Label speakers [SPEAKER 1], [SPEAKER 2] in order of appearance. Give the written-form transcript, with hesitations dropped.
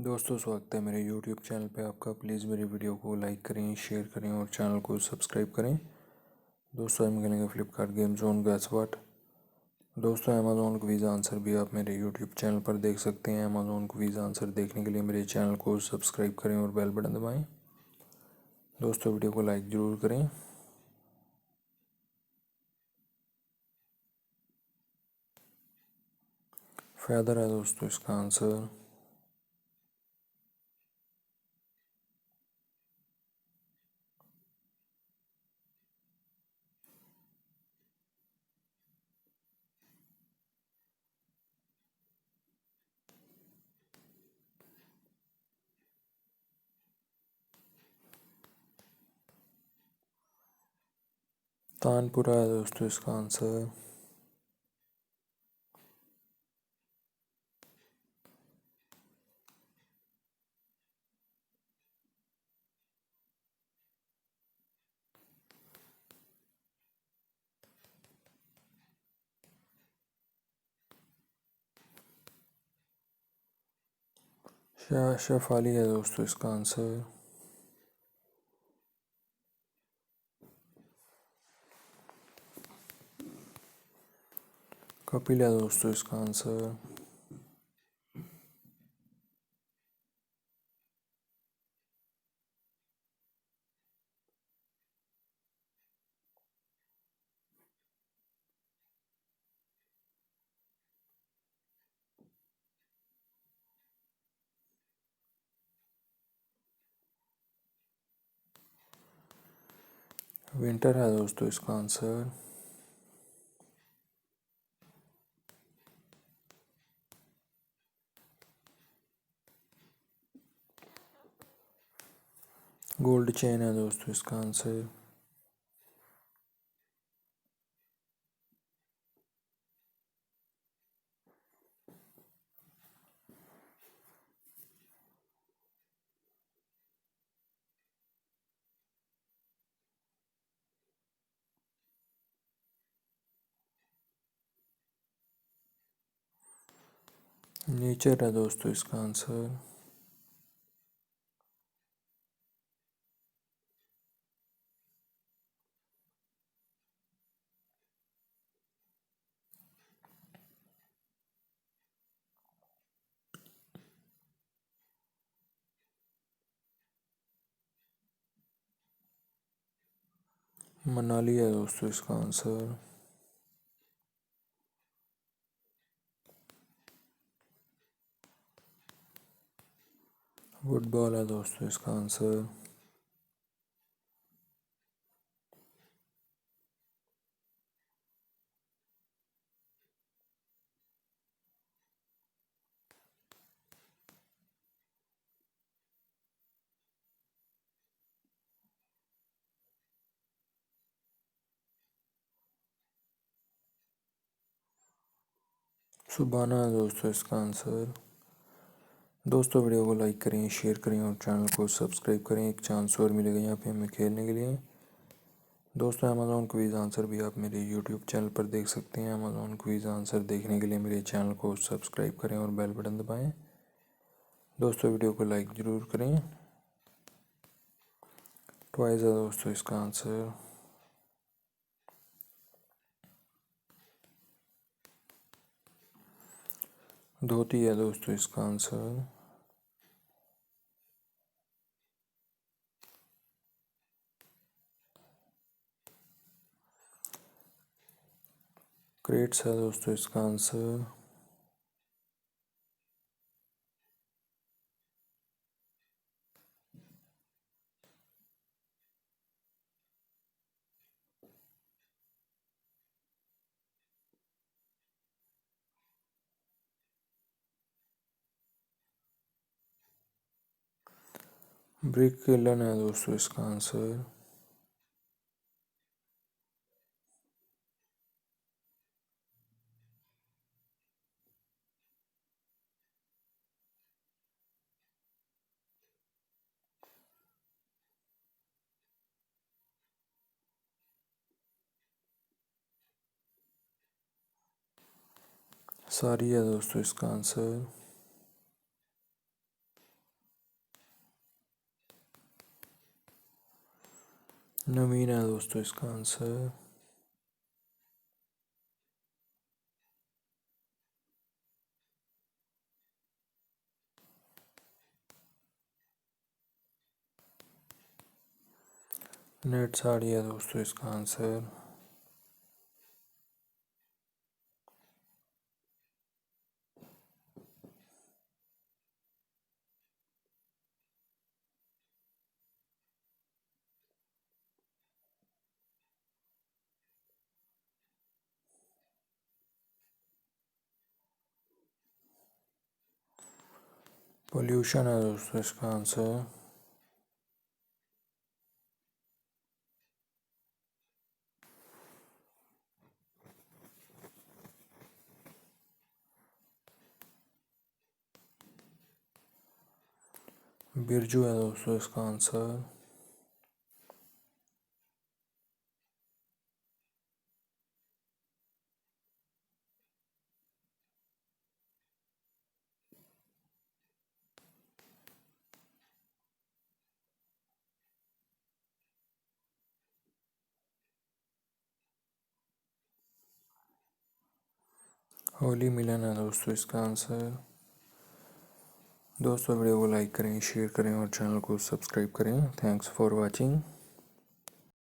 [SPEAKER 1] दोस्तों स्वागत है मेरे YouTube चैनल पे आपका। प्लीज़ मेरी वीडियो को लाइक करें, शेयर करें और चैनल को सब्सक्राइब करें। दोस्तों हम खेलेंगे फ्लिपकार्ट गेम जोन गैस वाट। दोस्तों अमेज़ॉन क्विज़ आंसर भी आप मेरे YouTube चैनल पर देख सकते हैं। अमेज़ॉन क्विज़ आंसर देखने के लिए मेरे चैनल को सब्सक्राइब करें और बेल बटन दबाएँ। दोस्तों वीडियो को लाइक ज़रूर करें। फेदर है दोस्तों इसका आंसर। तानपुरा है दोस्तों इसका आंसर। शेफाली है दोस्तों इसका आंसर। कपिल है दोस्तों इसका आंसर। विंटर है दोस्तों इसका आंसर। गोल्ड चेन है दोस्तों इसका आंसर। नेचर है दोस्तों इसका आंसर। मनाली है दोस्तों इसका आंसर। फुटबॉल है दोस्तों इसका आंसर। सुबाना है दोस्तों इसका आंसर। दोस्तों वीडियो को लाइक करें, शेयर करें और चैनल को सब्सक्राइब करें। एक चांस और मिलेगा यहाँ पे हमें खेलने के लिए। दोस्तों अमेज़ॉन क्विज़ आंसर भी आप मेरे YouTube चैनल पर देख सकते हैं। अमेज़ॉन क्विज़ आंसर देखने के लिए मेरे चैनल को सब्सक्राइब करें और बेल बटन दबाएं। दोस्तों वीडियो को लाइक ज़रूर करें। ट्वाइस है दोस्तों इसका आंसर। धोती है दोस्तों इसका आंसर। क्रेट्स है दोस्तों इसका आंसर। ब्रिक किलन है दोस्तों इसका आंसर। सारी है दोस्तों इसका आंसर। दोस्तों वीडियो को लाइक करें, शेयर करें और चैनल को सब्सक्राइब करें। एक चांस और मिलेगा यहाँ पे हमें खेलने के लिए। दोस्तों अमेज़ॉन क्विज़ आंसर भी आप मेरे YouTube चैनल पर देख सकते हैं। अमेज़ॉन क्विज़ आंसर देखने के लिए मेरे चैनल को सब्सक्राइब करें और बेल बटन दबाएं। दोस्तों वीडियो को लाइक ज़रूर करें। सारी है दोस्तों इसका आंसर। नवीन है दोस्तों इसका आंसर। नेट साड़ी है दोस्तों इसका आंसर। पोल्यूशन है दोस्तों इसका आंसर। बिरजू है दोस्तों इसका आंसर। होली मिलन है दोस्तों इसका आंसर। दोस्तों वीडियो को लाइक करें, शेयर करें और चैनल को सब्सक्राइब करें। Thanks for watching.